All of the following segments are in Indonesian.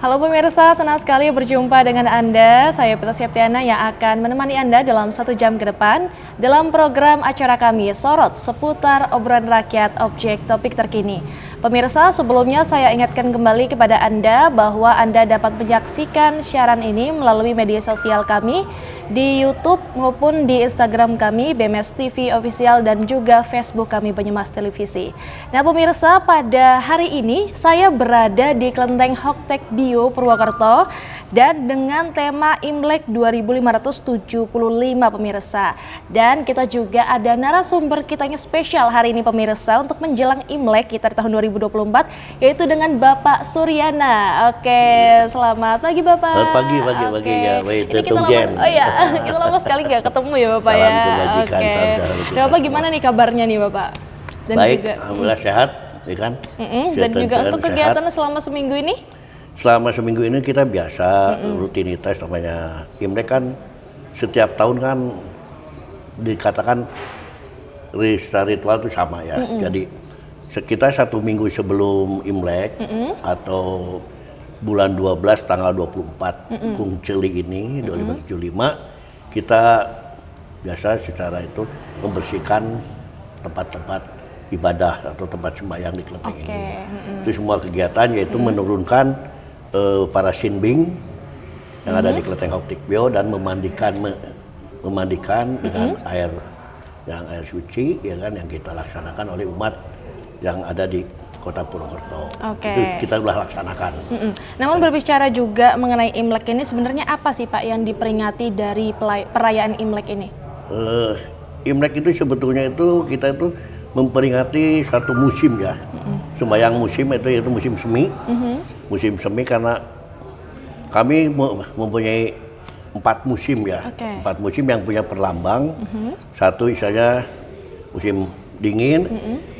Halo pemirsa, senang sekali berjumpa dengan Anda. Saya Pita Septiana yang akan menemani Anda dalam 1 jam ke depan dalam program acara kami Sorot seputar obrolan rakyat objek topik terkini. Pemirsa, sebelumnya saya ingatkan kembali kepada Anda bahwa Anda dapat menyaksikan siaran ini melalui media sosial kami di YouTube maupun di Instagram kami BMS TV Official dan juga Facebook kami Banyumas Televisi. Nah pemirsa, pada hari ini saya berada di Kelenteng Hoktek Bio Purwokerto dan dengan tema Imlek 2575 pemirsa. Dan kita juga ada narasumber kitanya spesial hari ini pemirsa untuk menjelang Imlek kita di tahun 2024 yaitu dengan Bapak Suryana. Oke, selamat pagi Bapak. Selamat pagi ya. Kita lama sekali nggak ketemu ya Bapak ya. Oke. Nah, Bapak gimana nih kabarnya nih Bapak? Dan baik, juga, alhamdulillah sehat, ya kan? Dan juga untuk kegiatan selama seminggu ini? Selama seminggu ini kita biasa rutinitas namanya Imlek kan setiap tahun kan dikatakan ritual itu sama ya. Jadi kita 1 minggu sebelum Imlek atau bulan 12 tanggal 24 Kung Celi ini 2075 kita biasa secara itu membersihkan tempat-tempat ibadah atau tempat sembahyang di kelenteng ini. Itu semua kegiatan yaitu menurunkan para sinbing yang ada di Kelenteng Hoktek Bio dan memandikan dengan air suci ya kan yang kita laksanakan oleh umat yang ada di Kota Purwokerto. Itu kita sudah laksanakan. Namun berbicara juga mengenai Imlek ini sebenarnya apa sih Pak yang diperingati dari perayaan Imlek ini? Imlek itu sebetulnya itu kita itu memperingati satu musim ya. Sembayang musim itu yaitu musim semi. Musim semi karena kami mempunyai 4 musim ya. 4 musim yang punya perlambang. Satu istilahnya musim dingin,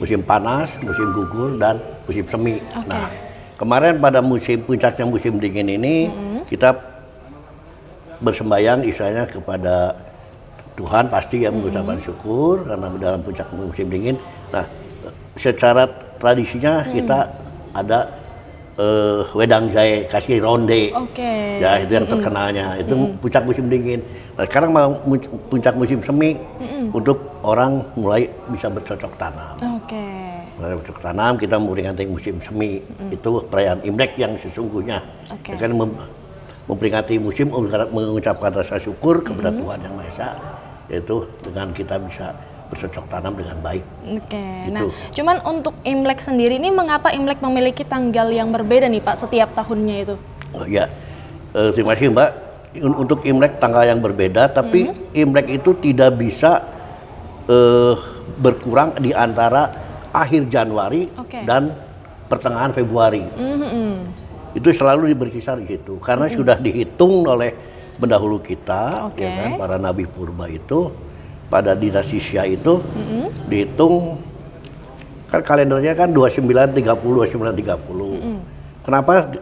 musim panas, musim gugur, dan musim semi. Nah, kemarin pada puncaknya musim dingin ini kita bersembayang istilahnya kepada Tuhan pasti ya mengucapkan syukur karena dalam puncak musim dingin. Nah, secara tradisinya kita ada wedang jahe kasih ronde, ya itu yang terkenalnya itu puncak musim dingin. Nah sekarang mau puncak musim semi untuk orang mulai bisa bercocok tanam. Mulai bercocok tanam kita memperingati musim semi itu perayaan Imlek yang sesungguhnya. Ya kan memperingati musim mengucapkan rasa syukur kepada Tuhan Yang Maha Esa yaitu dengan kita bisa bercocok tanam dengan baik. Nah, cuman untuk Imlek sendiri ini mengapa Imlek memiliki tanggal yang berbeda nih Pak setiap tahunnya itu? Terima kasih Mbak. Untuk Imlek tanggal yang berbeda, tapi Imlek itu tidak bisa berkurang di antara akhir Januari dan pertengahan Februari. Itu selalu berkisar di situ, karena sudah dihitung oleh pendahulu kita, ya kan, para nabi purba itu. Pada dinasti Xia itu dihitung kan kalendernya kan 2930. Kenapa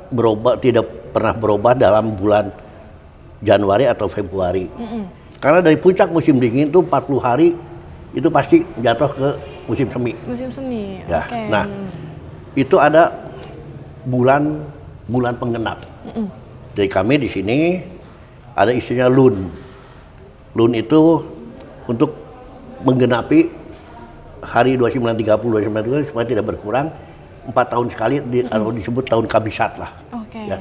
tidak pernah berubah dalam bulan Januari atau Februari? Karena dari puncak musim dingin itu 40 hari itu pasti jatuh ke musim semi. Musim semi. Ya. Nah, itu ada bulan penggenap. Jadi kami di sini ada istilahnya Lun. Lun itu untuk menggenapi hari 2930 supaya tidak berkurang 4 tahun sekali atau disebut tahun kabisat lah. Ya.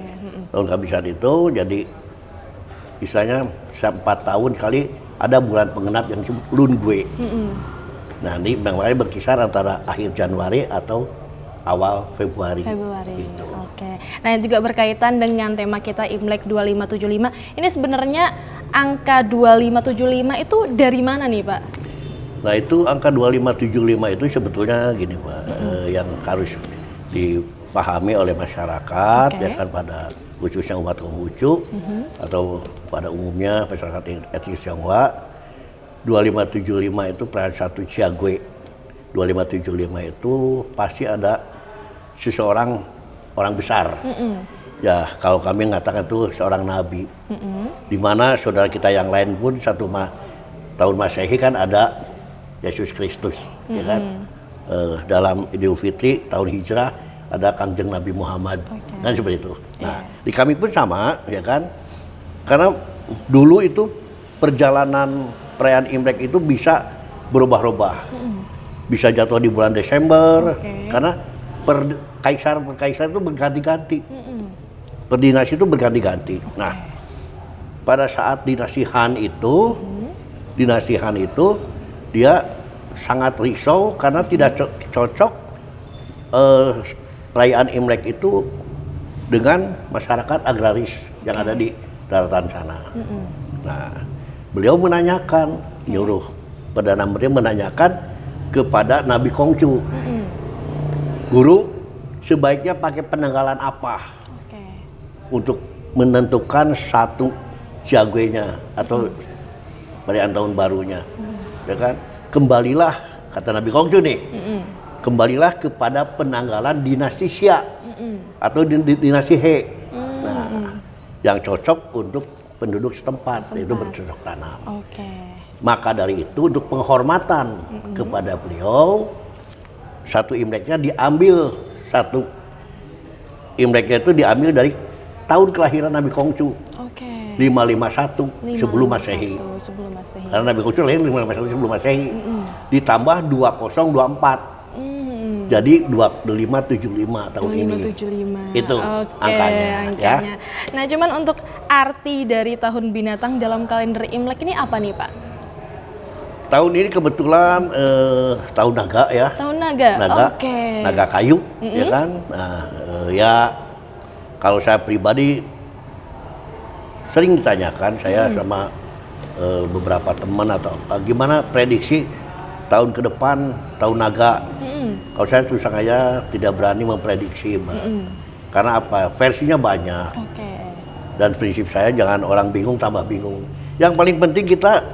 Tahun kabisat itu jadi istilahnya 4 tahun sekali ada bulan penggenap yang disebut Lun Gue. Nah ini memang berkisar antara akhir Januari atau awal Februari. Gitu. Nah juga berkaitan dengan tema kita Imlek 2575. Ini sebenarnya angka 2575 itu dari mana nih Pak? Nah itu angka 2575 itu sebetulnya gini Pak, yang harus dipahami oleh masyarakat ya kan pada khususnya umat Konghucu atau pada umumnya masyarakat etnis Tionghoa. 2575 itu perayaan satu Ciague. 2575 itu pasti ada seseorang orang besar. Ya kalau kami mengatakan itu seorang nabi. Di mana saudara kita yang lain pun tahun Masehi kan ada Yesus Kristus, ya kan? Dalam Idul Fitri tahun Hijrah ada Kangjeng Nabi Muhammad, Oke. kan seperti itu. Nah, Iya. di kami pun sama, ya kan? Karena dulu itu perjalanan perayaan Imlek itu bisa berubah-ubah, bisa jatuh di bulan Desember, Oke. karena kaisar itu berganti-ganti, per dinasti itu berganti-ganti. Nah, pada saat dinasti Han itu, dia sangat risau karena tidak cocok perayaan Imlek itu dengan masyarakat agraris yang ada di daratan sana. Nah, beliau menanyakan, nyuruh Perdana Menteri menanyakan kepada Nabi Kongcu, guru sebaiknya pakai penanggalan apa Oke. untuk menentukan satu Jaguenya atau perayaan tahun barunya, ya kan? Kembalilah, kata Nabi Kongcu nih, kembalilah kepada penanggalan dinasti Xia atau dinasti He. Nah, yang cocok untuk penduduk setempat, yaitu bercocok tanam. Oke. Maka dari itu untuk penghormatan kepada beliau, satu Imleknya itu diambil dari tahun kelahiran Nabi Kongcu, Oke. 551 sebelum Masehi. Sebelum Masehi. Karena Nabi Kongcu lahir 551 sebelum Masehi. Ditambah 2024. Jadi 2575 tahun ini. 2575. Itu Oke, angkanya, ya. Nah, cuman untuk arti dari tahun binatang dalam kalender Imlek ini apa nih, Pak? Tahun ini kebetulan tahun naga ya. Tahun naga. Oke. Naga kayu, ya kan. Nah, ya kalau saya pribadi sering ditanyakan saya sama beberapa teman atau gimana prediksi tahun ke depan tahun naga. Kalau saya terus aja tidak berani memprediksi, Mbak. Karena apa? Versinya banyak. Oke. Dan prinsip saya jangan orang bingung tambah bingung. Yang paling penting kita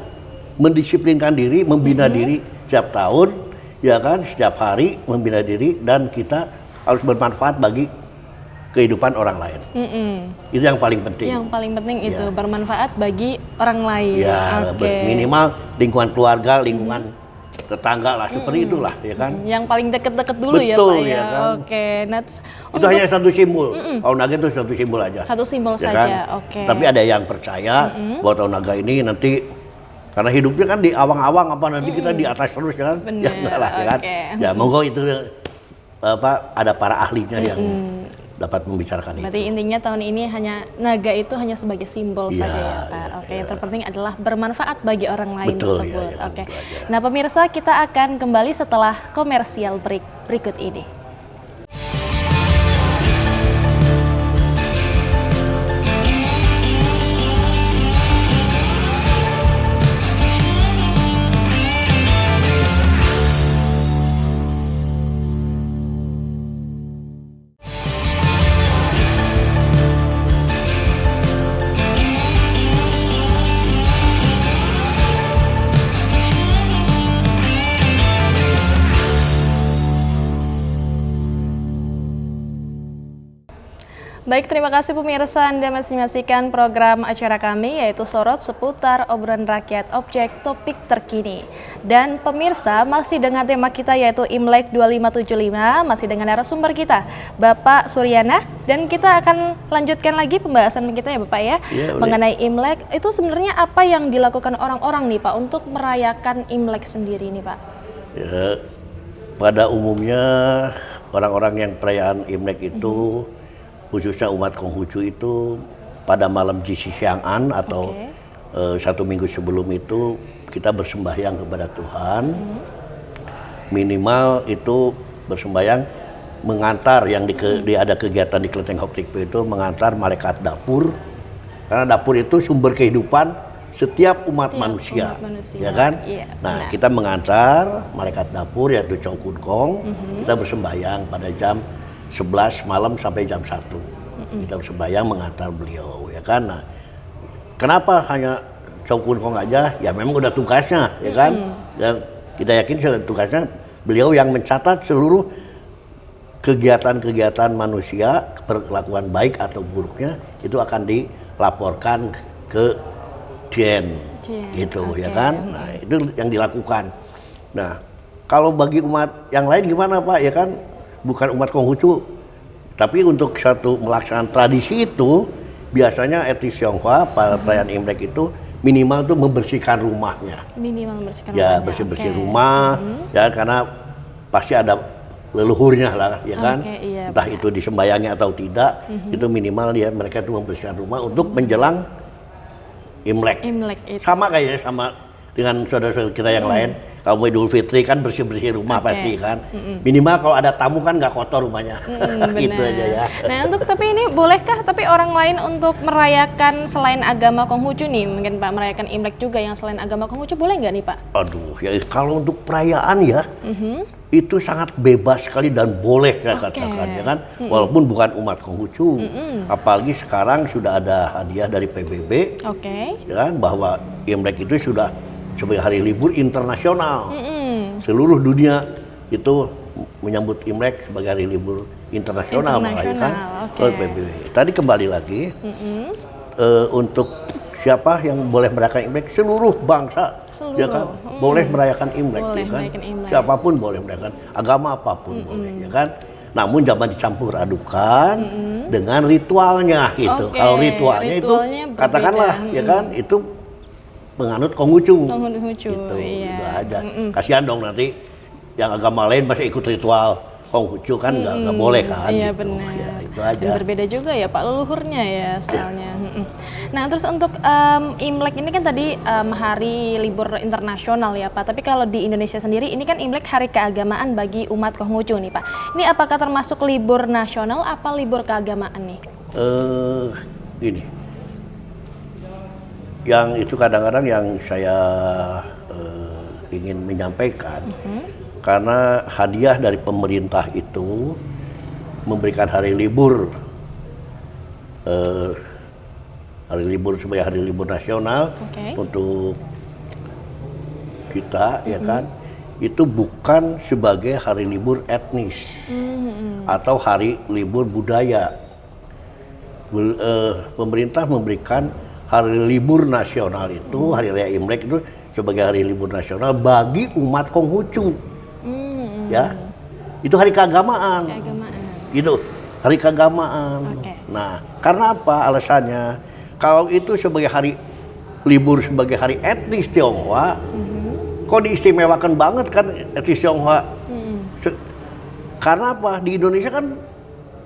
mendisiplinkan diri, membina diri setiap tahun, ya kan, setiap hari membina diri dan kita harus bermanfaat bagi kehidupan orang lain. Itu yang paling penting. Yang paling penting itu Ya. bermanfaat bagi orang lain. Ya, Oke. minimal lingkungan keluarga, lingkungan tetangga lah, seperti itulah, ya kan. Yang paling deket-deket dulu ya, Betul, Pak ya. ya kan. Oke. Nah, terus Itu hanya satu simbol. Tahun naga itu satu simbol aja. satu simbol Ya saja. kan? Oke. Tapi ada yang percaya bahwa tahun naga ini nanti karena hidupnya kan di awang-awang apa nanti kita di atas terus ya kan? Bener, Ya enggak lah ya kan. oke. Ya monggo itu ada para ahlinya yang dapat membicarakan Berarti itu. intinya tahun ini naga itu hanya sebagai simbol Iya, saja ya, Pak. iya, Oke, iya. yang terpenting adalah bermanfaat bagi orang lain Betul, tersebut. iya, iya, Oke. itu aja. Nah, pemirsa, kita akan kembali setelah komersial break berikut ini. Baik, terima kasih pemirsa, Anda masih menyaksikan program acara kami yaitu Sorot seputar obrolan rakyat objek topik terkini. Dan pemirsa masih dengan tema kita yaitu Imlek 2575, masih dengan narasumber kita Bapak Suryana, dan kita akan lanjutkan lagi pembahasan kita ya Bapak ya, Iya, boleh. mengenai Imlek. Itu sebenarnya apa yang dilakukan orang-orang nih Pak untuk merayakan Imlek sendiri nih Pak? Ya, pada umumnya orang-orang yang perayaan Imlek itu khususnya umat Konghucu itu pada malam Jisisiangan atau satu minggu sebelum itu kita bersembahyang kepada Tuhan. Minimal itu bersembahyang mengantar yang ada kegiatan di Kelenteng Hoktikpe itu mengantar malaikat dapur, karena dapur itu sumber kehidupan setiap umat manusia, ya kan? Iya, Nah, benar. kita mengantar malaikat dapur yaitu Chow Kun Kong, kita bersembahyang pada jam 11 malam sampai jam 1. Kita bersembahyang mengantar beliau, ya kan? Nah, kenapa hanya Chow Kun Kong aja? Ya memang udah tugasnya, ya kan? Dan kita yakin sudah tugasnya beliau yang mencatat seluruh kegiatan-kegiatan manusia, perlakuan baik atau buruknya itu akan dilaporkan ke Dien, gitu, ya kan? Nah, itu yang dilakukan. Nah, kalau bagi umat yang lain gimana Pak? Ya kan, bukan umat Konghucu, Tapi untuk satu melaksanakan tradisi itu biasanya etnis Tionghoa pada perayaan Imlek itu minimal tuh membersihkan rumahnya. Minimal membersihkan Ya rumahnya. bersih-bersih Oke. rumah ya karena pasti ada leluhurnya lah ya kan. Oke, iya, Entah itu disembayangi atau tidak, itu minimal ya mereka itu membersihkan rumah untuk menjelang Imlek. Imlek itu. Sama kayaknya sama dengan saudara-saudara kita yang lain. Kalau mau Idul Fitri kan bersih-bersih rumah Oke. pasti kan. Minimal kalau ada tamu kan nggak kotor rumahnya. Gitu Benar. aja ya. Nah, tapi ini bolehkah tapi orang lain untuk merayakan selain agama Konghucu nih, mungkin Pak merayakan Imlek juga yang selain agama Konghucu boleh nggak nih Pak? Aduh, ya kalau untuk perayaan ya itu sangat bebas sekali dan boleh saya katakan ya kan, walaupun bukan umat Konghucu, apalagi sekarang sudah ada hadiah dari PBB, Oke. ya kan, bahwa Imlek itu sudah sebagai hari libur internasional, seluruh dunia itu menyambut Imlek sebagai hari libur internasional merayakan oke. oleh PBB. Tadi kembali lagi untuk siapa yang boleh merayakan Imlek, seluruh bangsa ya kan boleh merayakan Imlek Boleh ya kan, merayakan Imlek. siapapun boleh merayakan, agama apapun boleh ya kan, namun jangan dicampur adukan dengan ritualnya gitu. Oke, Kalau ritualnya itu ritualnya berbeda. katakanlah ya kan itu penganut Konghucu Konghucu, gitu, iya. itu aja. Kasihan dong nanti yang agama lain masih ikut ritual Konghucu kan nggak boleh kan Iya gitu. benar. Ya, itu aja. Dan berbeda juga ya Pak leluhurnya ya soalnya. Nah terus untuk Imlek ini kan tadi hari libur internasional ya Pak. Tapi kalau di Indonesia sendiri ini kan Imlek hari keagamaan bagi umat Konghucu nih Pak. Ini apakah termasuk libur nasional apa libur keagamaan nih? Ini yang itu kadang-kadang yang saya ingin menyampaikan, karena hadiah dari pemerintah itu memberikan hari libur sebagai hari libur nasional Oke. untuk kita ya kan, itu bukan sebagai hari libur etnis atau hari libur budaya. Pemerintah memberikan hari libur nasional itu, hari raya Imlek itu sebagai hari libur nasional bagi umat Konghucu. Ya, itu hari keagamaan. Keagamaan. Gitu, hari keagamaan. Oke. Nah, karena apa alasannya? Kalau itu sebagai hari libur sebagai hari etnis Tionghoa, kok diistimewakan banget kan etnis Tionghoa? Karena apa? Di Indonesia kan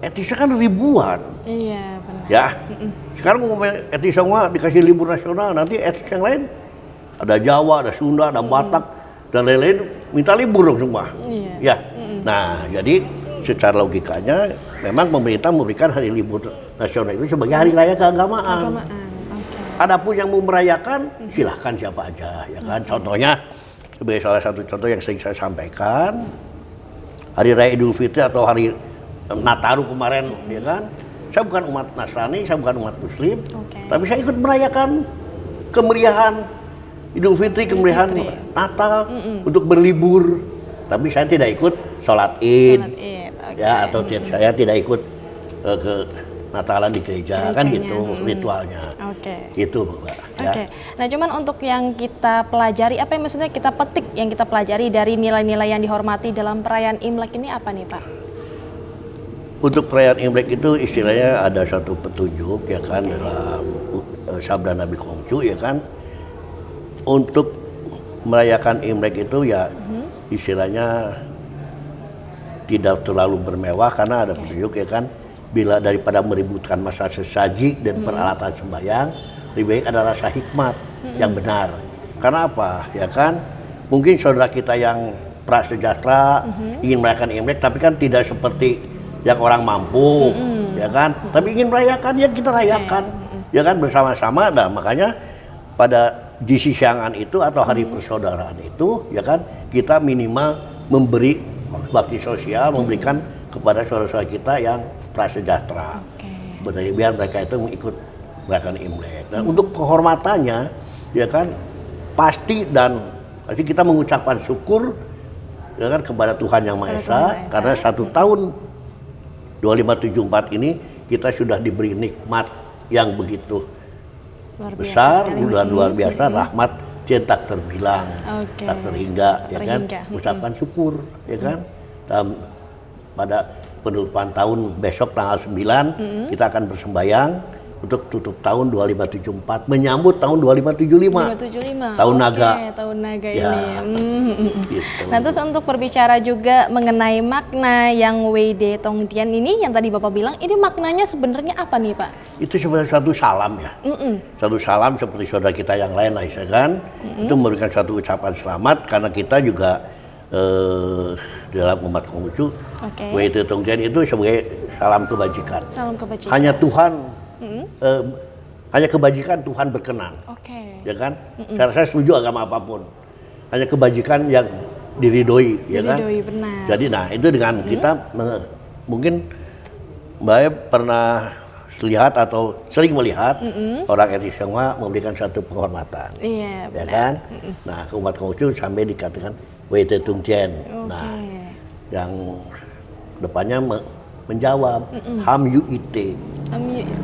etnisnya kan ribuan. Iya benar. Ya, sekarang ngomongin etnis Tionghoa dikasih libur nasional, nanti etnis yang lain ada Jawa, ada Sunda, ada Batak dan lain-lain minta libur dong semua. Iya. Ya, nah jadi secara logikanya memang pemerintah memberikan hari libur nasional itu sebagai hari raya keagamaan. Keagamaan. Oke. Adapun yang mau merayakan silahkan siapa aja, ya kan. Contohnya sebagai salah satu contoh yang sering saya sampaikan, hari raya Idul Fitri atau hari Nataru kemarin, ya kan. Saya bukan umat Nasrani, saya bukan umat Muslim, tapi saya ikut merayakan kemeriahan Idul Fitri, kemeriahan Natal untuk berlibur. Tapi saya tidak ikut sholat Id, Sholat Id, oke. ya atau saya tidak ikut ke Natalan di gereja, kan gitu ritualnya. Oke. Gitu Mbak. Ya. Oke. Nah, cuman untuk yang kita pelajari, apa yang maksudnya kita petik yang kita pelajari dari nilai-nilai yang dihormati dalam perayaan Imlek ini apa nih, Pak? Untuk perayaan Imlek itu istilahnya ada satu petunjuk ya kan dalam sabda Nabi Konghucu ya kan. Untuk merayakan Imlek itu ya istilahnya tidak terlalu bermewah karena ada petunjuk ya kan. Bila daripada meributkan masa sesaji dan peralatan sembahyang, lebih baik ada rasa hikmat yang benar. Karena apa? Ya kan? Mungkin saudara kita yang prasejahtera ingin merayakan Imlek, tapi kan tidak seperti yang orang mampu, ya kan? Tapi ingin merayakan, ya kita rayakan, ya kan bersama-sama. Nah, makanya pada di siangan itu atau hari persaudaraan itu, ya kan kita minimal memberi bakti sosial, memberikan kepada saudara-saudara kita yang prasejahtera, biar mereka itu ikut merayakan Imlek. Dan untuk kehormatannya, ya kan pasti kita mengucapkan syukur, ya kan kepada Tuhan Yang Maha Esa, karena 1 tahun 2574 ini kita sudah diberi nikmat yang begitu besar, luar biasa, rahmat yang tak terbilang, tak terhingga, ya kan, ucapkan syukur, ya kan. Dan pada penutupan tahun besok tanggal 9 kita akan bersembayang untuk tutup tahun 2574 menyambut tahun 2575. 2575. Tahun naga. Tahun naga Ya. ini. Gitu. Nah, terus untuk berbicara juga mengenai makna yang WD Tongdian ini yang tadi Bapak bilang, ini maknanya sebenarnya apa nih, Pak? Itu sebenarnya satu salam ya. Satu salam seperti saudara kita yang lain lah ya kan. Itu memberikan satu ucapan selamat karena kita juga dalam umat Konghucu, WD Tongdian itu sebagai salam kebajikan. Salam kebajikan. Hanya Tuhan, hanya kebajikan Tuhan berkenan. Ya kan? Saya setuju agama apapun. Hanya kebajikan yang diridhoi, ya kan? Benar. Jadi nah itu dengan kita mungkin Mbak pernah lihat atau sering melihat orang etnis Tionghoa memberikan satu penghormatan. Iya, ya benar. kan? Nah, ke umat Konghucu sampai dikatakan WD Tongdian. Nah, yang depannya menjawab Ham Yu Ite.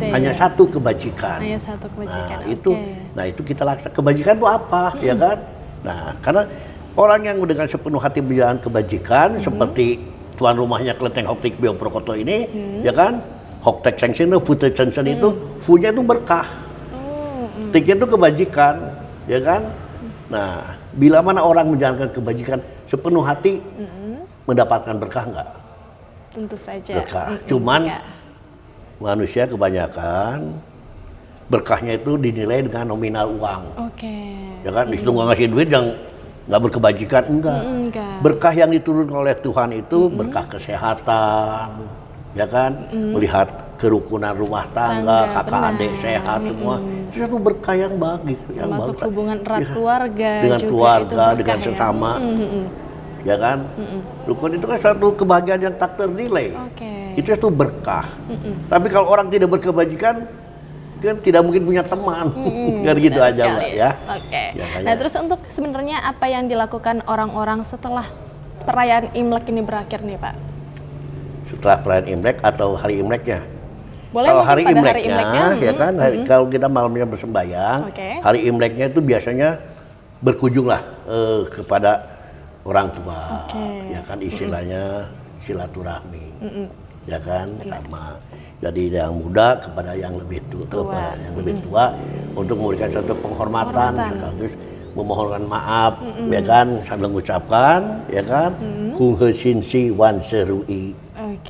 Hanya satu kebajikan. Hanya satu kebajikan. Nah itu kita laksanakan. Kebajikan itu apa, ya kan? Nah, karena orang yang dengan sepenuh hati menjalankan kebajikan seperti tuan rumahnya Kelenteng Hoktik Bio Prokoto ini, ya kan? Hoktek Sengsin itu, Pute Censen itu, Fu-nya itu berkah. Tik itu kebajikan, ya kan? Nah, bila mana orang menjalankan kebajikan sepenuh hati, mendapatkan berkah enggak? Tentu saja. Berkah. Cuman manusia kebanyakan berkahnya itu dinilai dengan nominal uang. Ya kan, disitu nggak ngasih duit yang nggak berkebajikan, enggak. Berkah yang diturunkan oleh Tuhan itu berkah kesehatan, ya kan, melihat kerukunan rumah tangga, kakak adik sehat semua, itu satu berkah yang bagus, yang termasuk bagus. hubungan erat keluarga, dengan juga keluarga, itu dengan berkah sesama, ya kan. Rukun itu kan satu kebahagiaan yang tak ternilai. Itu satu berkah. Tapi kalau orang tidak berkebajikan, kan tidak mungkin punya teman. Kan gitu aja Mbak ya. Ya, Nah terus untuk sebenarnya apa yang dilakukan orang-orang setelah perayaan Imlek ini berakhir nih Pak? Setelah perayaan Imlek atau hari Imleknya? Boleh kalau hari pada Imleknya, ya kan, kalau kita malamnya bersembayang, hari Imleknya itu biasanya berkunjung lah kepada orang tua, ya kan, istilahnya silaturahmi, ya kan, sama. Jadi yang muda kepada yang lebih tua, untuk memberikan satu penghormatan sekaligus memohonkan maaf, ya kan, sambil mengucapkan, ya kan, Kung He Sin Si Wan Serui,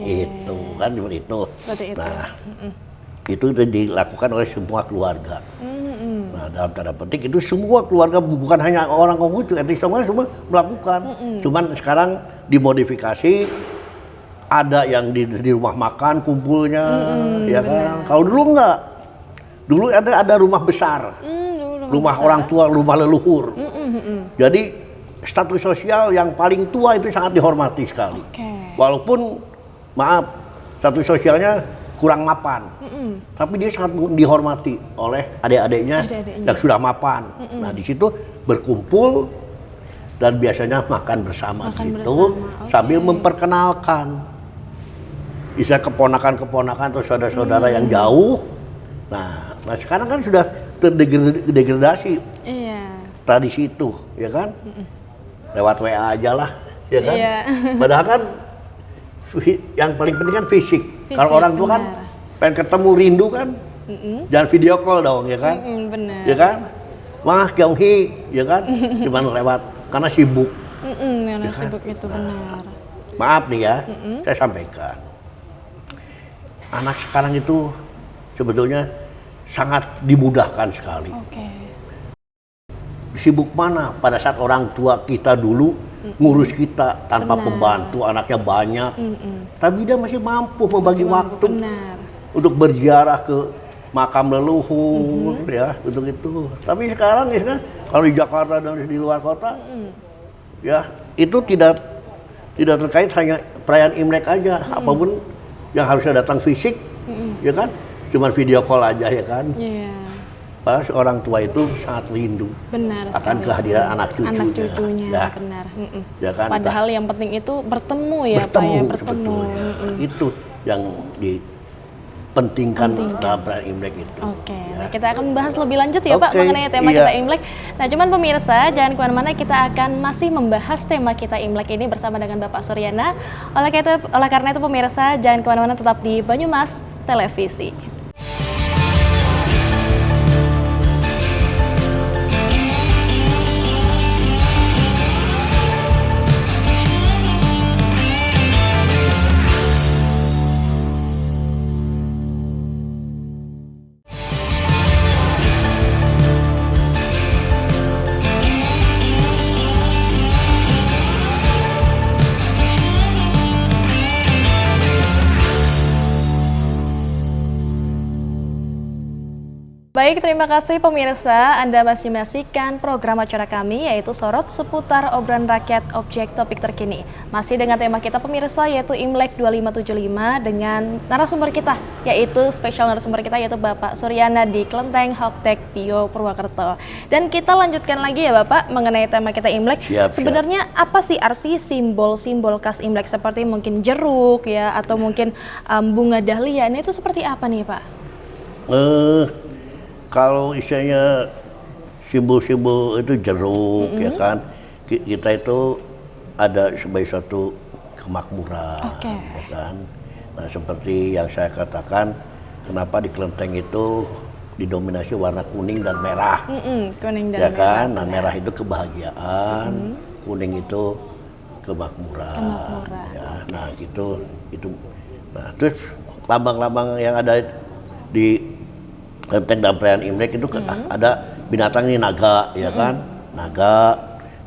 itu kan seperti itu. Nah, itu dilakukan oleh semua keluarga. Nah, dalam tanda petik itu semua keluarga, bukan hanya orang Konghucu, etnis semua melakukan. Cuman sekarang dimodifikasi. Ada yang di rumah makan kumpulnya, ya kan. Kalau dulu enggak, dulu ada rumah besar, rumah orang tua, rumah leluhur. Jadi status sosial yang paling tua itu sangat dihormati sekali. Walaupun maaf, status sosialnya kurang mapan, tapi dia sangat dihormati oleh adik-adiknya yang sudah mapan. Nah di situ berkumpul dan biasanya makan bersama gitu, sambil memperkenalkan. Bisa keponakan-keponakan atau saudara-saudara yang jauh. Nah sekarang kan sudah terdegradasi tradisi itu, ya kan? Lewat WA aja lah, ya kan? Padahal kan yang paling penting kan fisik. Kalau orang tua kan pengen ketemu, rindu kan, jangan video call dong, ya kan? Ya kan? Wah, Kyonghi, ya kan? Cuman lewat karena sibuk. Karena sibuk itu benar. Maaf nih ya, saya sampaikan. Anak sekarang itu sebetulnya sangat dimudahkan sekali. Sibuk mana pada saat orang tua kita dulu ngurus kita tanpa pembantu, anaknya banyak. Tapi dia masih mampu membagi waktu untuk berziarah ke makam leluhur, ya, untuk itu. Tapi sekarang ya, kalau di Jakarta dan di luar kota, ya itu tidak terkait hanya perayaan Imlek aja, apapun yang harusnya datang fisik, ya kan, cuma video call aja, ya kan. Padahal seorang tua itu sangat rindu akan kehadiran anak cucunya, ya. Benar. Ya kan? Padahal yang penting itu bertemu ya, Pak ya, bertemu. Itu yang pentingkan dalam perayaan Imlek itu. Oke, Ya. nah kita akan membahas lebih lanjut ya Pak Oke, mengenai tema iya. kita Imlek. Nah cuman pemirsa jangan kemana-mana, kita akan masih membahas tema kita Imlek ini bersama dengan Bapak Suryana. Oleh karena itu pemirsa jangan kemana-mana, tetap di Banyumas Televisi. Baik, terima kasih pemirsa. Anda masih menyaksikan program acara kami yaitu Sorot seputar obrolan rakyat objek topik terkini. Masih dengan tema kita pemirsa yaitu Imlek 2575 dengan narasumber kita yaitu spesial narasumber kita yaitu Bapak Suryana di Kelenteng Hoptek Pio Purwakerto. Dan kita lanjutkan lagi ya Bapak mengenai tema kita Imlek. Siap. Sebenarnya apa sih arti simbol-simbol khas Imlek seperti mungkin jeruk ya atau mungkin bunga dahlia. Ini itu seperti apa nih Pak? Kalau istilahnya simbol-simbol itu jeruk, ya kan, kita itu ada sebagai suatu kemakmuran, ya kan. Nah seperti yang saya katakan, kenapa di Kelenteng itu didominasi warna kuning dan merah, Kuning dan ya kan. Nah merah itu kebahagiaan, kuning itu kemakmuran. Ya. Nah gitu, itu. Nah terus lambang-lambang yang ada di Kelenteng dalam perayaan Imlek itu ada binatang ini naga, ya kan, naga.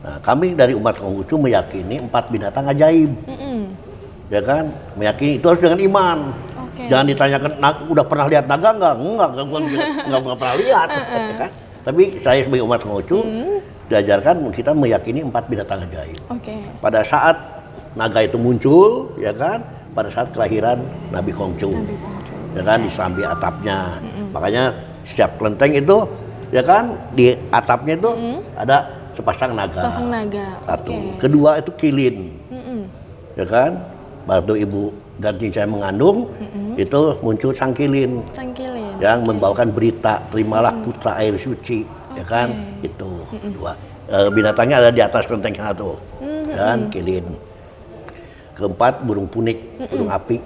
Nah kami dari umat Konghucu meyakini 4 binatang ajaib, ya kan, meyakini itu harus dengan iman. Jangan ditanyakan, udah pernah lihat naga nggak pernah lihat, ya kan. Tapi saya sebagai umat Konghucu diajarkan kita meyakini 4 binatang ajaib. Pada saat naga itu muncul, ya kan, pada saat kelahiran Nabi Konghucu. Ya kan, di serambi atapnya. Makanya setiap kelenteng itu, ya kan, di atapnya itu ada sepasang naga. Satu. Kedua itu kilin. Ya kan, waktu ibu ganti saya mengandung, itu muncul sang kilin. Yang membawakan berita, terimalah putra air suci. Ya kan, itu. Kedua. Binatangnya ada di atas kelenteng satu. Dan kilin. Keempat burung punik, burung api.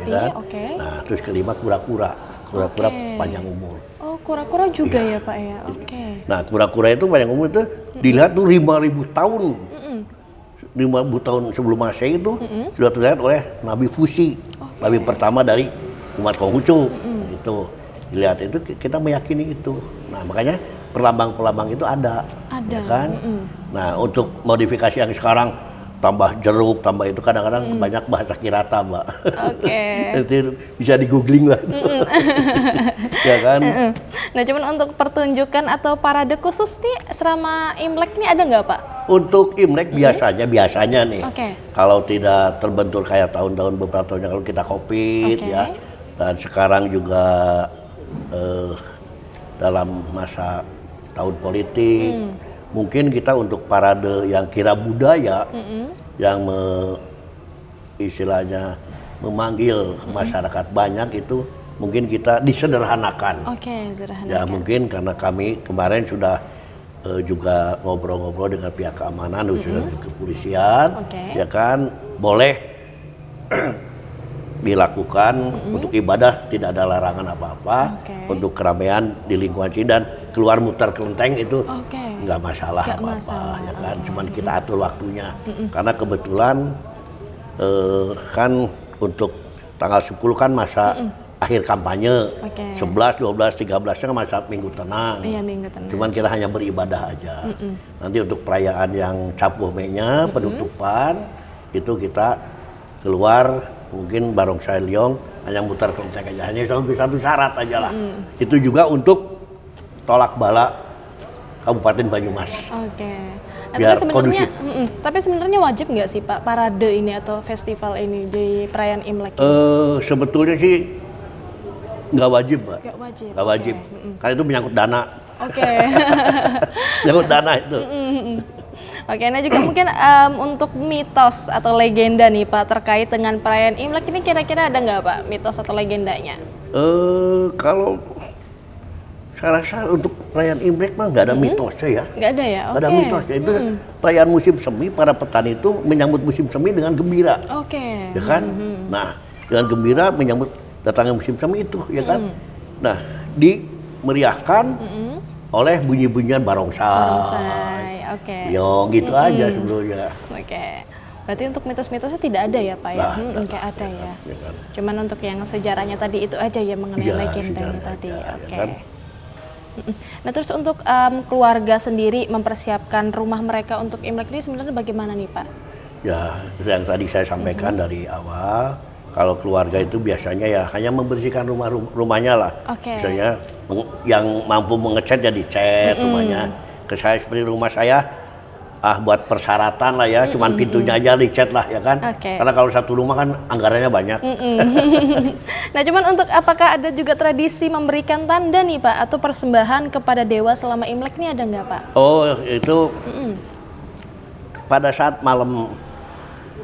Ya kan? Nah, terus kelima kura-kura. Kura-kura panjang umur. Oh, kura-kura juga ya Pak ya? Nah, kura-kura itu panjang umur itu dilihat tuh 5.000 tahun. 5.000 tahun sebelum Masehi itu sudah terlihat oleh Nabi Fusi. Nabi pertama dari umat Konghucu. Gitu. Dilihat itu kita meyakini itu. Nah, makanya perlambang-perlambang itu ada. Ya kan? Nah, untuk modifikasi yang sekarang tambah jeruk, tambah itu kadang-kadang banyak bahasa Kirata, Mbak. Itu bisa di googling lah. Ya kan? Nah, cuman untuk pertunjukan atau parade khusus nih selama Imlek nih ada nggak Pak? Untuk Imlek biasanya nih, kalau tidak terbentur kayak tahun-tahun beberapa tahun yang lalu kita COVID ya, dan sekarang juga dalam masa tahun politik. Mungkin kita untuk parade yang kira budaya, yang istilahnya memanggil masyarakat banyak itu mungkin kita disederhanakan. Ya mungkin karena kami kemarin sudah juga ngobrol-ngobrol dengan pihak keamanan, khususnya dari kepolisian, ya kan boleh dilakukan untuk ibadah, tidak ada larangan apa-apa. Untuk keramaian di lingkungan sini dan keluar muter kelenteng itu nggak masalah apa-apa, ya kan. Cuman kita atur waktunya karena kebetulan kan untuk tanggal 10 kan masa akhir kampanye, 11, 12, 13 kan masa minggu tenang. Cuman kita hanya beribadah aja. Nanti untuk perayaan yang Cap Gomenya, penutupan itu kita keluar mungkin barongsai Liong hanya muter kelenteng aja, hanya satu syarat aja lah. Itu juga untuk tolak bala Kabupaten Banyumas. Biar kondusif. Tapi sebenarnya wajib nggak sih Pak parade ini atau festival ini di perayaan Imlek? Sebetulnya sih nggak wajib, Mbak. Nggak wajib. Karena itu menyangkut dana. Menyangkut dana itu. Nah juga mungkin untuk mitos atau legenda nih Pak terkait dengan perayaan Imlek ini kira-kira ada nggak Pak mitos atau legendanya? Kalau saya rasa untuk perayaan Imlek mah nggak ada mitosnya ya. Nggak ada ya? Nggak ada Oke. mitosnya. Itu perayaan musim semi, para petani itu menyambut musim semi dengan gembira. Oke. Ya kan? Nah, dengan gembira menyambut datangnya musim semi itu, ya kan? Nah, dimeriahkan oleh bunyi-bunyian Barongsai, oke. Yo, gitu aja sebetulnya. Oke. Berarti untuk mitos-mitosnya tidak ada ya Pak ya? Nggak ada ya. Ya kan? Cuman untuk yang sejarahnya tadi itu aja ya mengenai Iya, legendanya sejarah tadi. aja, ya Oke. kan? Nah terus untuk keluarga sendiri mempersiapkan rumah mereka untuk Imlek ini sebenarnya bagaimana nih Pak? Ya, yang tadi saya sampaikan dari awal, kalau keluarga itu biasanya ya hanya membersihkan rumahnya lah. Oke. Misalnya yang mampu mengecat ya dicat rumahnya. Ke saya seperti rumah saya, buat persyaratan lah ya, cuman pintunya aja dicat lah ya kan. Oke. Karena kalau satu rumah kan anggarannya banyak. Nah cuman untuk apakah ada juga tradisi memberikan tanda nih Pak atau persembahan kepada dewa selama Imlek ini ada nggak Pak? Oh, itu pada saat malam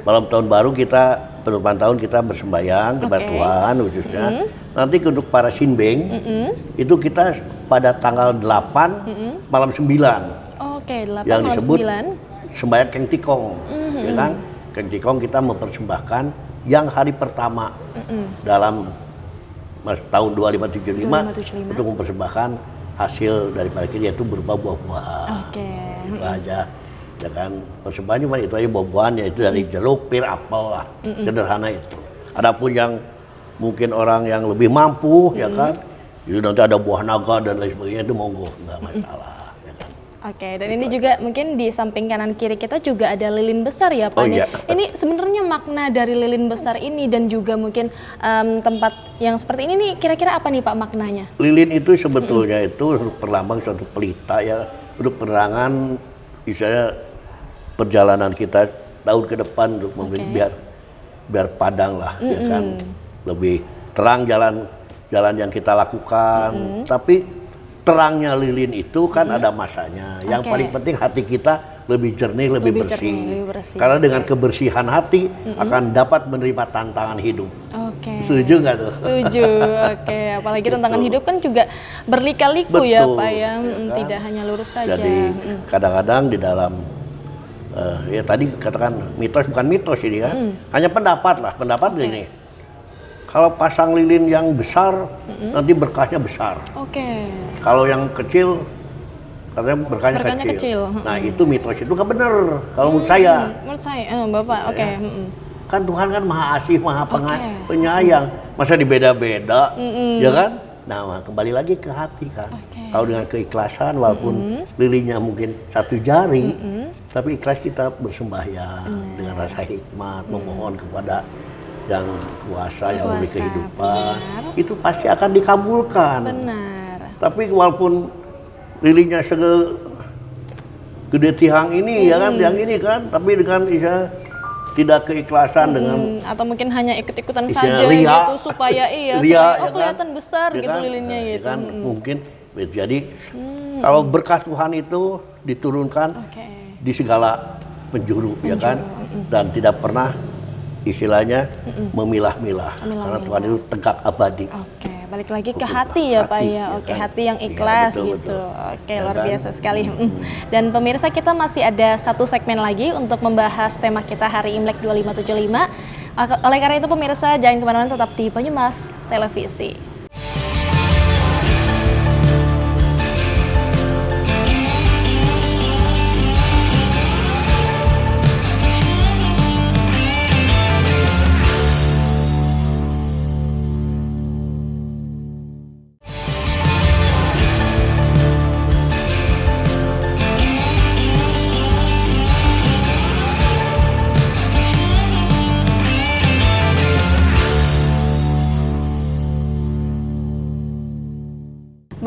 tahun baru kita penutupan tahun kita bersembayang kepada Oke. Tuhan khususnya. Nanti untuk para sinbeng itu kita pada tanggal 8 malam 9 Oke, 8 yang malam disebut 9. sembahyang Keng Tikong, ya kan? Keng Tikong kita mempersembahkan yang hari pertama dalam tahun 2575 untuk mempersembahkan hasil daripada kita yaitu berupa buah-buahan. Oke. Itu aja, ya kan? Persembahan cuma itu aja buah-buahan, yaitu dari jeruk, pir, apel lah, sederhana itu. Adapun yang mungkin orang yang lebih mampu, ya kan? Itu nanti ada buah naga dan lain sebagainya itu monggo, nggak masalah. Ya kan? Oke, dan ini juga mungkin di samping kanan kiri kita juga ada lilin besar ya Pak. Oh, iya. Ini sebenarnya makna dari lilin besar ini dan juga mungkin tempat yang seperti ini nih kira-kira apa nih Pak maknanya? Lilin itu sebetulnya itu untuk perlambang suatu pelita ya, untuk penerangan misalnya perjalanan kita tahun ke depan untuk biar padang lah, ya kan, lebih terang jalan yang kita lakukan. Tapi terangnya lilin itu kan ada masanya. Yang paling penting hati kita lebih jernih, lebih bersih. Karena dengan kebersihan hati akan dapat menerima tantangan hidup. Oke. Setuju nggak tuh? Setuju. Oke, apalagi tantangan hidup kan juga berlika-liku ya Betul, Pak ya. ya kan? Tidak hanya lurus saja. Jadi kadang-kadang di dalam ya tadi katakan mitos bukan mitos ini ya, hanya pendapat lah, pendapat gini. Kalau pasang lilin yang besar nanti berkahnya besar. Oke. Kalau yang kecil katanya berkahnya kecil. Nah itu mitos itu nggak benar kalau menurut saya. Menurut saya, Bapak, oke. Kan Tuhan kan maha asih, maha penyayang. Masa dibeda-beda, ya kan? Nah kembali lagi ke hati kan. Kalau dengan keikhlasan walaupun lilinnya mungkin satu jari, tapi ikhlas kita bersembahyang dengan rasa hikmat, memohon kepada yang kuasa, yang memiliki kehidupan, itu pasti akan dikabulkan. Benar. Tapi walaupun lilinnya segede tiang ini, ya kan, tiang ini kan, tapi dengan tidak keikhlasan dengan Atau mungkin hanya ikut-ikutan Isinya saja ria. gitu supaya ria, supaya ya kelihatan kan? besar Ya gitu kan? lilinnya Ya gitu. kan? Mungkin jadi kalau berkah Tuhan itu diturunkan di segala penjuru, ya kan, dan tidak pernah istilahnya memilah-milah karena Tuhan itu tegak abadi. Oke, balik lagi ke hati ya Pak ya. Oke, hati yang ikhlas gitu. Oke, luar biasa sekali. Dan pemirsa, kita masih ada satu segmen lagi untuk membahas tema kita hari Imlek 2575. Oleh karena itu pemirsa, jangan kemana-mana, tetap di Banyumas Televisi.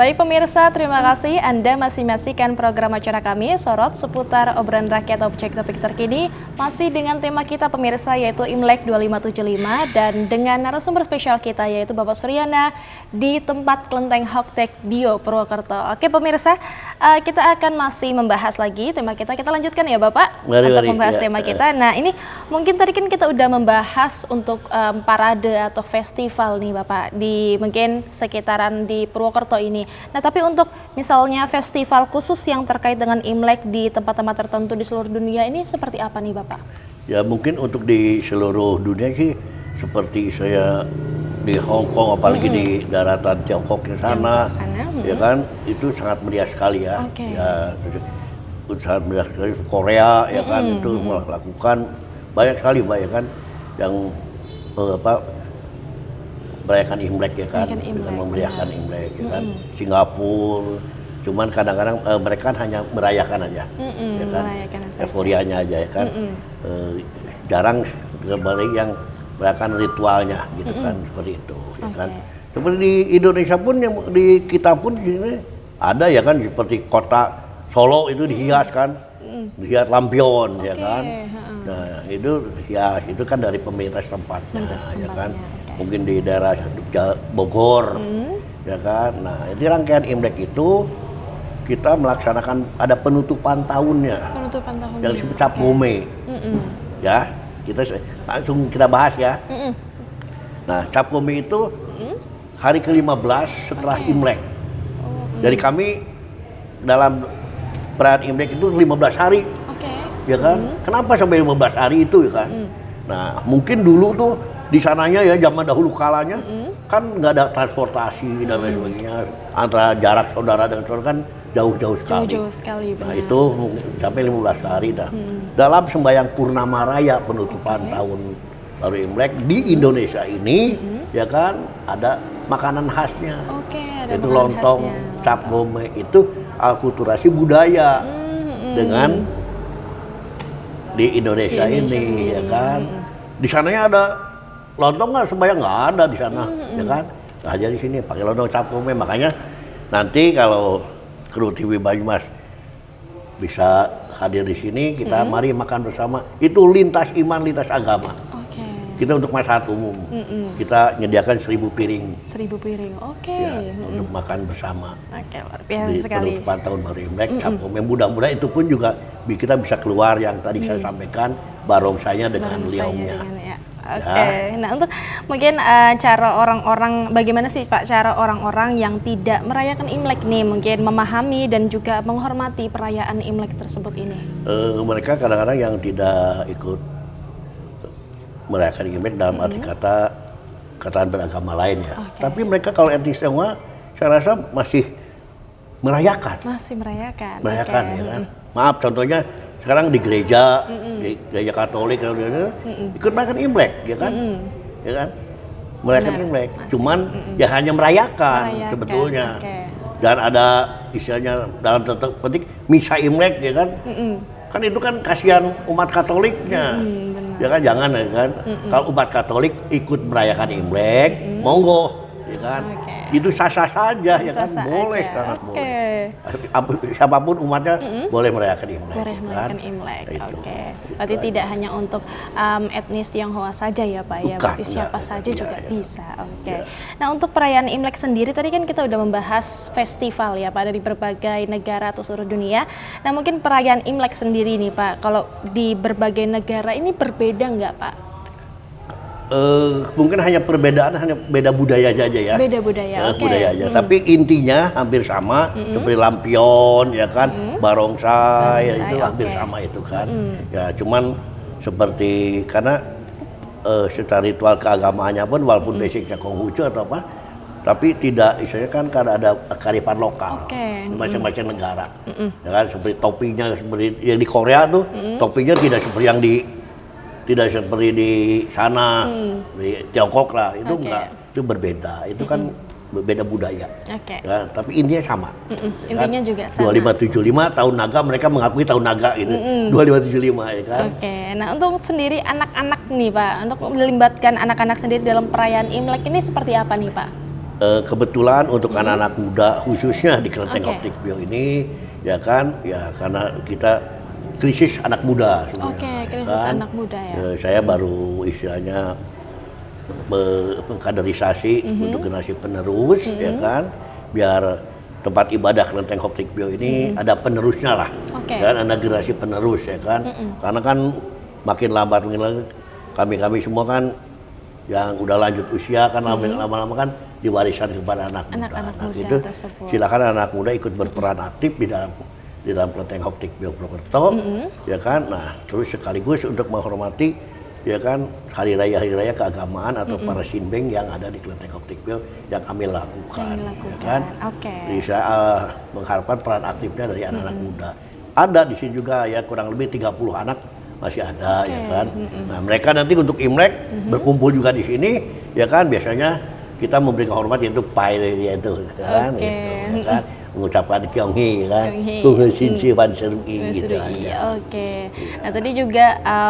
Baik pemirsa, terima kasih Anda masih menyaksikan program acara kami Sorot seputar obrolan rakyat objek topik terkini. Masih dengan tema kita pemirsa yaitu Imlek 2575 dan dengan narasumber spesial kita yaitu Bapak Suryana di tempat Kelenteng Hoktek Bio Purwokerto. Oke pemirsa, kita akan masih membahas lagi tema kita. Kita lanjutkan ya Bapak untuk membahas tema kita. Nah ini mungkin tadi kan kita udah membahas untuk parade atau festival nih Bapak di mungkin sekitaran di Purwokerto ini. Nah tapi untuk misalnya festival khusus yang terkait dengan Imlek di tempat-tempat tertentu di seluruh dunia ini seperti apa nih Bapak? Ya mungkin untuk di seluruh dunia sih seperti saya di Hong Kong apalagi di daratan Tiongkok di sana, ya kan itu sangat meriah sekali ya. Ya sangat meriah sekali. Korea ya kan itu melakukan banyak sekali ya kan yang merayakan Imlek ya kan, dengan memeriahkan Imlek ya kan. Singapura, cuman kadang-kadang mereka hanya merayakan aja, ya kan, euforianya aja ya kan. Jarang kembali yang merayakan ritualnya gitu kan, seperti itu ya kan. Seperti di Indonesia pun yang di kita pun di sini ada ya kan, seperti kota Solo itu dihias kan, dihias lampion ya kan. Nah itu hias itu kan dari pemerintah tempatnya ya kan. Mungkin di daerah Bogor, ya kan. Nah, itu rangkaian Imlek itu kita melaksanakan ada penutupan tahunnya. Penutupan tahunnya. Yang disebut Cap Gome. Ya, langsung kita bahas ya. Nah, Cap Gome itu hari ke-15 setelah Imlek. Dari kami dalam perayaan Imlek itu 15 hari. Ya kan? Kenapa sampai 15 hari itu ya kan? Nah, mungkin dulu tuh di sananya ya zaman dahulu kalanya kan nggak ada transportasi dan lain sebagainya, antara jarak saudara dengan saudara kan jauh-jauh sekali. Jauh sekali. Nah itu sampai 15 hari dah. Dalam sembahyang Purnama Raya penutupan tahun baru Imlek di Indonesia ini ya kan ada makanan khasnya. Itu lontong Cap Gome itu akulturasi budaya dengan di Indonesia ini ya kan. Di sananya ada lontong nggak, sembahyang nggak ada di sana, ya kan? Nah jadi sini pakai lontong Cap Gome, makanya nanti kalau kru TV Banyumas bisa hadir di sini, kita mari makan bersama. Itu lintas iman, lintas agama. Kita untuk masyarakat umum, kita menyediakan 1000 piring. 1000 piring, ya, untuk makan bersama. Luar biasa di sekali. penutupan tahun baru Imlek, Cap Gome. Mudah-mudahan itu pun juga kita bisa keluar yang tadi saya sampaikan, barongsainya dengan liongnya. Nah untuk mungkin cara orang-orang, bagaimana sih Pak cara orang-orang yang tidak merayakan Imlek nih mungkin memahami dan juga menghormati perayaan Imlek tersebut ini? Mereka kadang-kadang yang tidak ikut merayakan Imlek dalam arti kataan beragama lain ya. Tapi mereka kalau etnis Tionghoa saya rasa masih merayakan. Masih merayakan. Merayakan ya kan. Maaf contohnya sekarang di gereja, di gereja Katolik, ikut merayakan Imlek, ya kan? Ya kan? Merayakan Imlek, cuman ya hanya merayakan sebetulnya. Dan ada istilahnya dalam tanda petik misa Imlek, ya kan? Kan itu kan kasihan umat Katoliknya, ya kan? Jangan ya kan? Kalau umat Katolik ikut merayakan Imlek, monggo, ya kan? Itu sah-sah saja ya kan, boleh, sangat boleh. Siapapun umatnya boleh merayakan Imlek. Boleh merayakan Imlek. Berarti tidak hanya untuk etnis Tionghoa saja ya Pak ya, berarti siapa saja juga bisa. Nah untuk perayaan Imlek sendiri tadi kan kita udah membahas festival ya Pak dari berbagai negara atau seluruh dunia. Nah mungkin perayaan Imlek sendiri nih Pak, kalau di berbagai negara ini berbeda nggak Pak? Mungkin hanya perbedaan, hanya beda budaya aja ya. Beda budaya, budaya aja. Tapi intinya hampir sama, seperti lampion, ya kan, barongsai, itu hampir sama itu kan. Ya, cuman seperti karena secara ritual keagamaannya pun walaupun basicnya Konghucu atau apa, tapi tidak, istilahnya kan karena ada kearifan lokal, masing-masing negara. Ya kan, seperti topinya seperti yang di Korea tuh, topinya tidak seperti yang tidak seperti di sana, di Tiongkok lah, itu enggak, itu berbeda, itu kan berbeda budaya. Ya, tapi intinya sama. Intinya kan? Juga sama. 2575 tahun naga, mereka mengakui tahun naga itu. 2575 ya kan. Nah untuk sendiri anak-anak nih Pak, untuk melibatkan anak-anak sendiri dalam perayaan Imlek ini seperti apa nih Pak? kebetulan untuk anak-anak muda khususnya di Kelenteng Oke. Optik Bio ini ya kan ya karena kita krisis anak muda sebenarnya, Oke, ya krisis kan? anak muda ya. Saya baru istilahnya mengkaderisasi untuk generasi penerus ya kan biar tempat ibadah Kelenteng Optik Bio ini ada penerusnya lah Oke. dan ada generasi penerus ya kan karena kan makin lambat kami semua kan yang udah lanjut usia kan lama-lama kan diwariskan kepada anak muda. Anak-anak Nah, muda itu tersebut. silakan anak muda ikut berperan aktif di dalam Kelenteng Optik Bio Purwokerto, ya kan. Nah, terus sekaligus untuk menghormati ya kan hari raya keagamaan atau para sinbeng yang ada di Kelenteng Optik Bio yang kami lakukan, ya kan. Oke. Jadi saya mengharapkan peran aktifnya dari anak-anak muda. Ada di sini juga ya kurang lebih 30 anak masih ada ya kan. Nah, mereka nanti untuk Imlek berkumpul juga di sini ya kan biasanya kita memberikan hormat yaitu pai yaitu kan Oke. gitu ya kan mengucapkan Kyonghi kan Kyonghi. Sinsi Wan Serui gitu Suri, aja. Oke. Nah tadi juga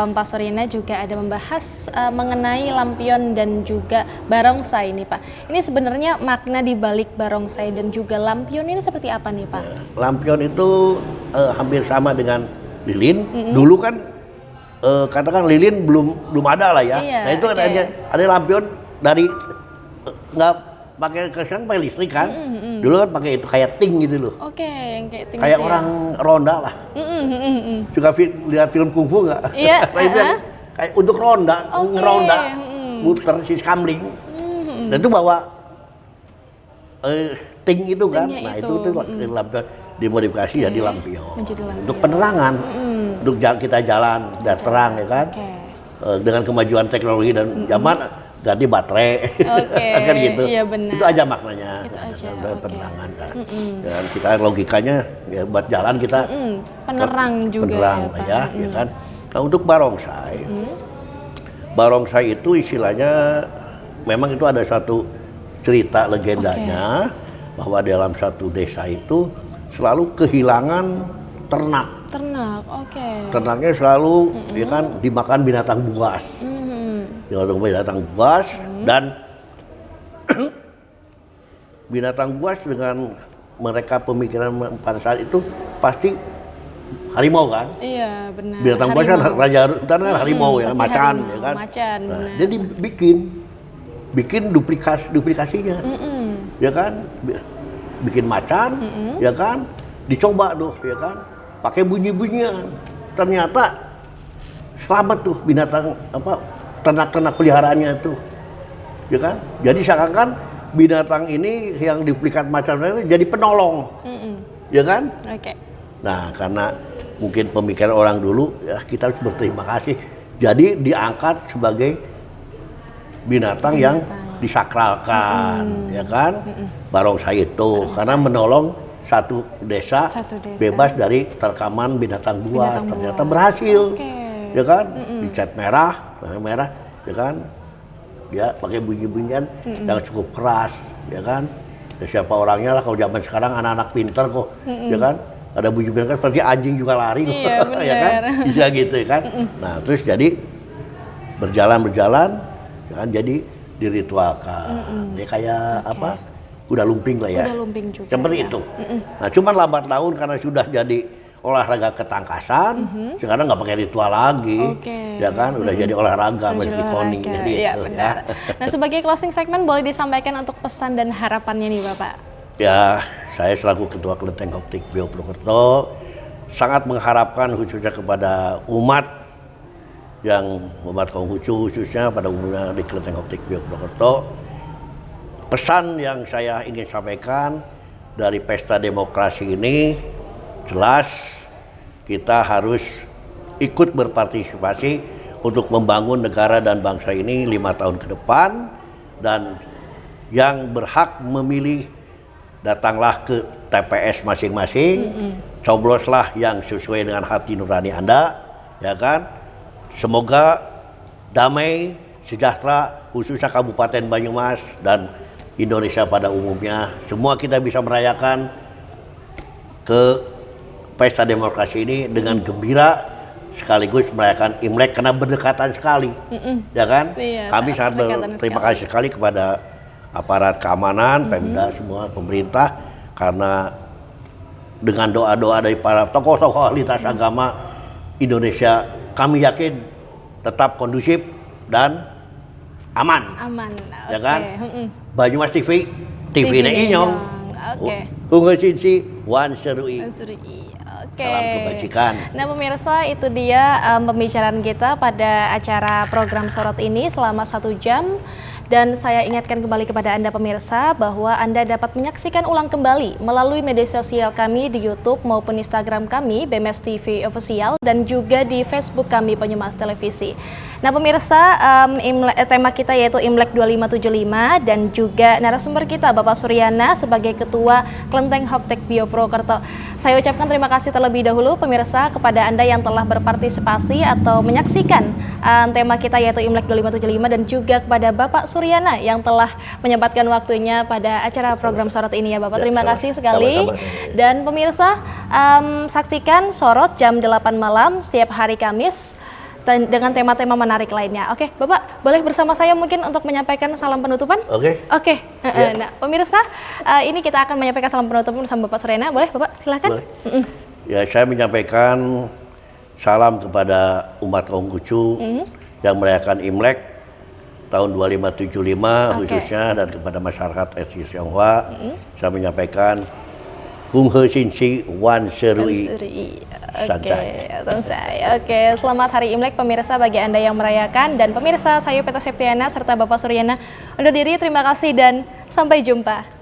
Pak Sorina juga ada membahas mengenai lampion dan juga barongsai nih Pak. Ini sebenarnya makna di balik barongsai dan juga lampion ini seperti apa nih Pak? Lampion itu hampir sama dengan lilin. Dulu kan katakan lilin belum ada lah ya. Iya, Nah itu oke. ada lampion dari nggak pakai sekarang pakai listrik kan. Dulu kan pakai itu kayak ting gitu loh. Oke, yang kayak tinggi Kayak ya. orang ronda lah. Suka lihat film kungfu nggak? Iya, Nah, itu kan kayak untuk ronda, Oke, ngeronda, muter si kamling. Dan itu bawa ting itu kan. Tingnya Nah itu. itu lampion dimodifikasi jadi lampion. Menjadi lampion. Untuk penerangan, untuk kita jalan dan terang ya kan. Oke. Dengan kemajuan teknologi dan zaman ganti baterai, Oke, kan gitu. iya benar. Itu aja maknanya. Itu aja, Dan oke. penerangan kan. Dan kita logikanya ya buat jalan kita Penerang juga penerang ya, lah Pak. ya, ya kan. Nah untuk barongsai, barongsai itu istilahnya memang itu ada satu cerita legendanya bahwa dalam satu desa itu selalu kehilangan ternak. Ternak, oke. Ternaknya selalu ya kan dimakan binatang buas. Binatang buas dan binatang buas dengan mereka pemikiran pada saat itu pasti harimau kan. Iya benar. Binatang buas kan Harimau. raja hutan kan harimau ya, pasti macan harimau, ya kan. macan, Nah, benar. jadi bikin duplikasinya. Ya kan? Bikin macan ya kan? Dicoba tuh ya kan? Pakai bunyi-bunyian. Ternyata selamat tuh binatang ternak-ternak peliharaannya itu. Ya kan? Jadi seakan-akan binatang ini yang duplikat macan ini jadi penolong. Ya kan? Oke. Nah, karena mungkin pemikiran orang dulu, ya kita harus berterima kasih. Jadi diangkat sebagai binatang yang disakralkan, ya kan? Barongsai itu, karena menolong satu desa bebas dari terkaman binatang buas. Ternyata berhasil, ya kan? Dicat merah, ya kan? Dia pakai bunyi-bunyian yang cukup keras, ya kan? Ya, siapa orangnya lah kalau zaman sekarang anak-anak pinter kok, ya kan? Ada bunyi-bunyian kan seperti anjing juga lari, Iya, ya kan? benar. Bisa gitu ya kan? Nah terus jadi berjalan, ya kan? Jadi diritualkan, ya kayak apa? Kuda lumping lah ya. Kuda lumping juga, Seperti ya. itu. Nah cuman lambat laun karena sudah jadi olahraga ketangkasan, sekarang nggak pakai ritual lagi, Oke. ya kan? Udah jadi olahraga, Udah masih jadi dikoni, olahraga. jadi Iya, itu benar. Nah, sebagai closing segmen boleh disampaikan untuk pesan dan harapannya nih, Bapak. Ya, saya selaku Ketua Kelenteng Optik Bio Purwokerto sangat mengharapkan khususnya kepada umat Konghucu khususnya pada umumnya di Kelenteng Optik Bio Purwokerto. Pesan yang saya ingin sampaikan dari pesta demokrasi ini jelas kita harus ikut berpartisipasi untuk membangun negara dan bangsa ini 5 tahun ke depan, dan yang berhak memilih datanglah ke TPS masing-masing, cobloslah yang sesuai dengan hati nurani Anda, ya kan? Semoga damai, sejahtera, khususnya Kabupaten Banyumas dan Indonesia pada umumnya. Semua kita bisa merayakan ke pesta demokrasi ini dengan gembira, sekaligus merayakan Imlek karena berdekatan sekali, ya kan? Iya, Kami sangat sangat berdekatan berterima sekali. kasih sekali kepada aparat keamanan, Pemda semua pemerintah, karena dengan doa-doa dari para tokoh-tokoh lintas agama Indonesia, kami yakin tetap kondusif dan aman. Aman. Ya Oke. kan? Banyumas TV, TV ne inyong. Oke. Hungesinsi wan serui. Oke. Dalam kebajikan. Nah pemirsa, itu dia pembicaraan kita pada acara program Sorot ini selama 1 jam. Dan saya ingatkan kembali kepada Anda pemirsa bahwa Anda dapat menyaksikan ulang kembali melalui media sosial kami di YouTube maupun Instagram kami BMS TV Official dan juga di Facebook kami Banyumas Televisi. Nah pemirsa, tema kita yaitu Imlek 2575 dan juga narasumber kita Bapak Suryana sebagai Ketua Klenteng Hoktek Bio Purwokerto. Saya ucapkan terima kasih terlebih dahulu pemirsa kepada Anda yang telah berpartisipasi atau menyaksikan tema kita yaitu Imlek 2575 dan juga kepada Bapak Suryana yang telah menyempatkan waktunya pada acara program Sorot ini ya Bapak. Terima kasih sekali. Dan pemirsa, saksikan Sorot jam 8 malam setiap hari Kamis dengan tema-tema menarik lainnya. Oke, Bapak boleh bersama saya mungkin untuk menyampaikan salam penutupan? Oke. Ya. Nah, pemirsa, ini kita akan menyampaikan salam penutupan bersama Bapak Suryana. Boleh, Bapak? Silakan. Boleh. Ya, saya menyampaikan salam kepada umat Konghucu yang merayakan Imlek tahun 2575 khususnya, dan kepada masyarakat etnis Tionghoa saya menyampaikan Kung He Sin Si Wan Serui. Sancai. Oke, selamat hari Imlek pemirsa bagi Anda yang merayakan, dan pemirsa saya Peta Septiana serta Bapak Suryana undur diri, terima kasih dan sampai jumpa.